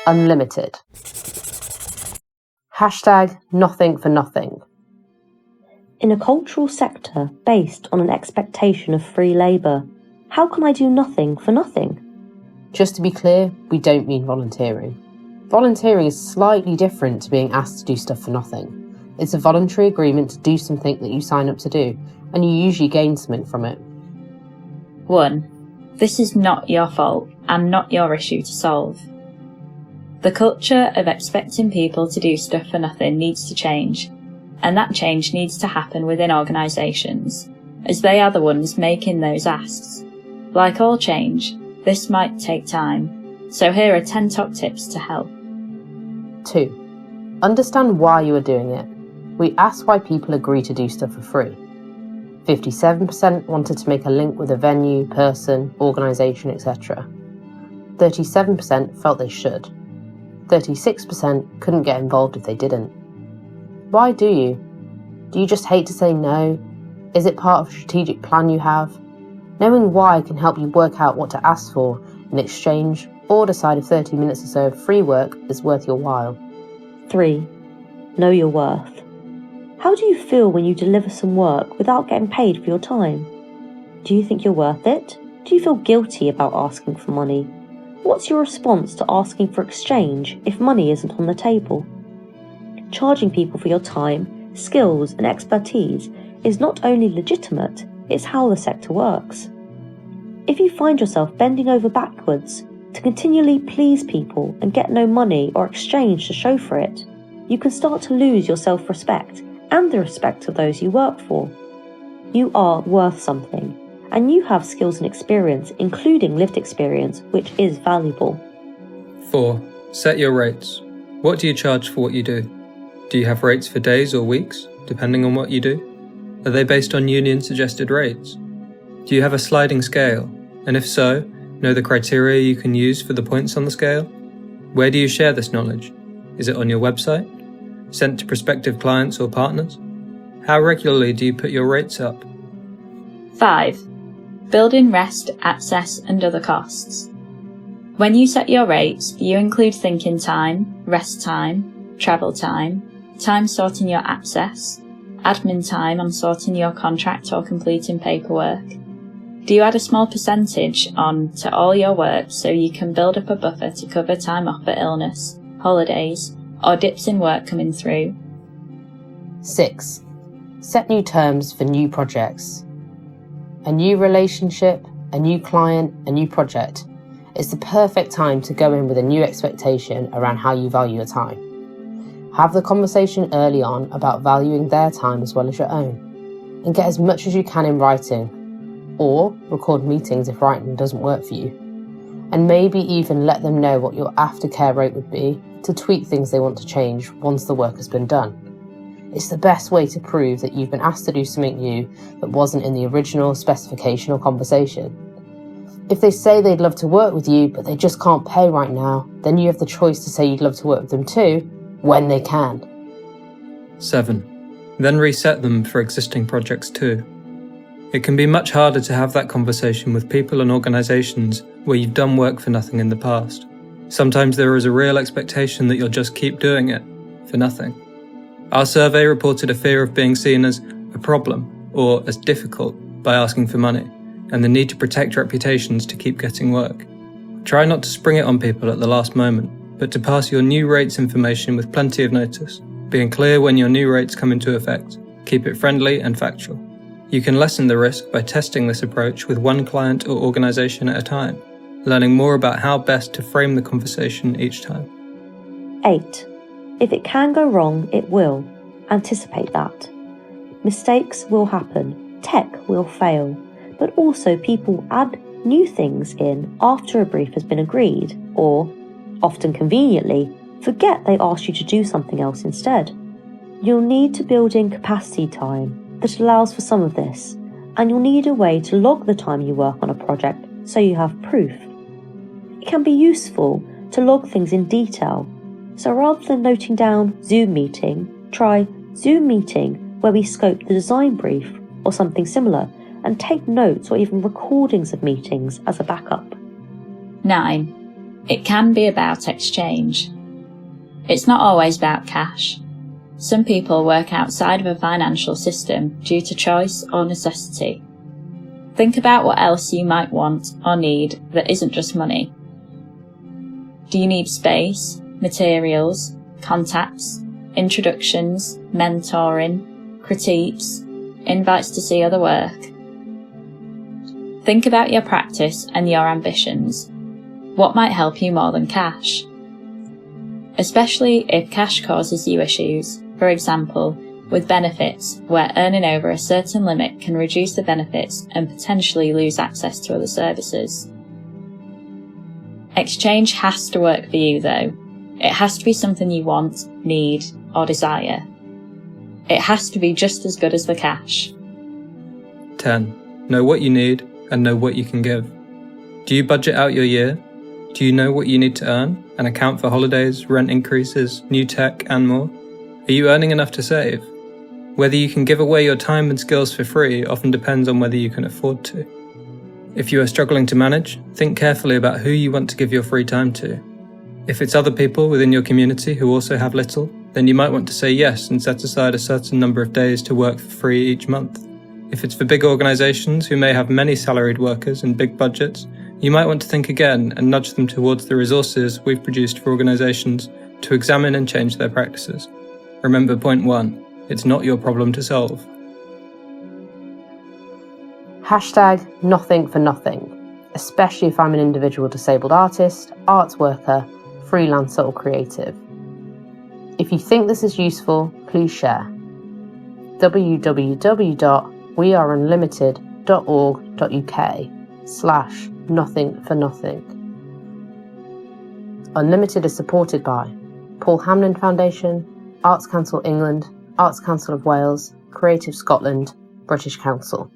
unlimited. Hashtag nothing for nothing. In a cultural sector based on an expectation of free labour, how can I do nothing for nothing? Just to be clear, we don't mean volunteering. Volunteering is slightly different to being asked to do stuff for nothing. It's a voluntary agreement to do something that you sign up to do, and you usually gain something from it. 1. This is not your fault and not your issue to solve. The culture of expecting people to do stuff for nothing needs to change, and that change needs to happen within organisations, as they are the ones making those asks. Like all change, this might take time, so here are 10 top tips to help. 2. Understand why you are doing it. We asked why people agree to do stuff for free. 57% wanted to make a link with a venue, person, organisation, etc. 37% felt they should. 36% couldn't get involved if they didn't. Why do you? Do you just hate to say no? Is it part of a strategic plan you have? Knowing why can help you work out what to ask for in exchange, or decide if 30 minutes or so of free work is worth your while. 3. Know your worth. How do you feel when you deliver some work without getting paid for your time? Do you think you're worth it? Do you feel guilty about asking for money? What's your response to asking for exchange if money isn't on the table? Charging people for your time, skills and expertise is not only legitimate, it's how the sector works. If you find yourself bending over backwards to continually please people and get no money or exchange to show for it, you can start to lose your self-respect and the respect of those you work for. You are worth something, and you have skills and experience, including lived experience, which is valuable. 4. Set your rates. What do you charge for what you do? Do you have rates for days or weeks, depending on what you do? Are they based on union-suggested rates? Do you have a sliding scale? And if so, know the criteria you can use for the points on the scale? Where do you share this knowledge? Is it on your website? Sent to prospective clients or partners? How regularly do you put your rates up? 5. Build in rest, access and other costs. When you set your rates, you include thinking time, rest time, travel time, time sorting your access, admin time on sorting your contract or completing paperwork. Do you add a small percentage on to all your work so you can build up a buffer to cover time off for illness, holidays, or dips in work coming through? 6. Set new terms for new projects. A new relationship, a new client, a new project. It's the perfect time to go in with a new expectation around how you value your time. Have the conversation early on about valuing their time as well as your own, and get as much as you can in writing, or record meetings if writing doesn't work for you, and maybe even let them know what your aftercare rate would be to tweak things they want to change once the work has been done. It's the best way to prove that you've been asked to do something new that wasn't in the original specification or conversation. If they say they'd love to work with you, but they just can't pay right now, then you have the choice to say you'd love to work with them too, when they can. 7. Then reset them for existing projects too. It can be much harder to have that conversation with people and organisations where you've done work for nothing in the past. Sometimes there is a real expectation that you'll just keep doing it for nothing. Our survey reported a fear of being seen as a problem or as difficult by asking for money, and the need to protect reputations to keep getting work. Try not to spring it on people at the last moment, but to pass your new rates information with plenty of notice, being clear when your new rates come into effect. Keep it friendly and factual. You can lessen the risk by testing this approach with one client or organisation at a time, learning more about how best to frame the conversation each time. 8. If it can go wrong, it will. Anticipate that. Mistakes will happen, tech will fail, but also people add new things in after a brief has been agreed, or, often conveniently, forget they asked you to do something else instead. You'll need to build in capacity time that allows for some of this, and you'll need a way to log the time you work on a project so you have proof. It can be useful to log things in detail, so rather than noting down Zoom meeting, try Zoom meeting where we scope the design brief or something similar, and take notes or even recordings of meetings as a backup. 9. It can be about exchange. It's not always about cash. Some people work outside of a financial system due to choice or necessity. Think about what else you might want or need that isn't just money. Do you need space, materials, contacts, introductions, mentoring, critiques, invites to see other work? Think about your practice and your ambitions. What might help you more than cash? Especially if cash causes you issues, for example, with benefits, where earning over a certain limit can reduce the benefits and potentially lose access to other services. Exchange has to work for you though. It has to be something you want, need, or desire. It has to be just as good as the cash. 10. Know what you need and know what you can give. Do you budget out your year? Do you know what you need to earn and account for holidays, rent increases, new tech, and more? Are you earning enough to save? Whether you can give away your time and skills for free often depends on whether you can afford to. If you are struggling to manage, think carefully about who you want to give your free time to. If it's other people within your community who also have little, then you might want to say yes and set aside a certain number of days to work for free each month. If it's for big organisations who may have many salaried workers and big budgets, you might want to think again and nudge them towards the resources we've produced for organisations to examine and change their practices. Remember point 1, it's not your problem to solve. Hashtag nothing for nothing, especially if I'm an individual disabled artist, arts worker, freelancer or creative. If you think this is useful, please share. www.weareunlimited.org.uk/nothing for nothing. Unlimited is supported by Paul Hamlin Foundation, Arts Council England, Arts Council of Wales, Creative Scotland, British Council.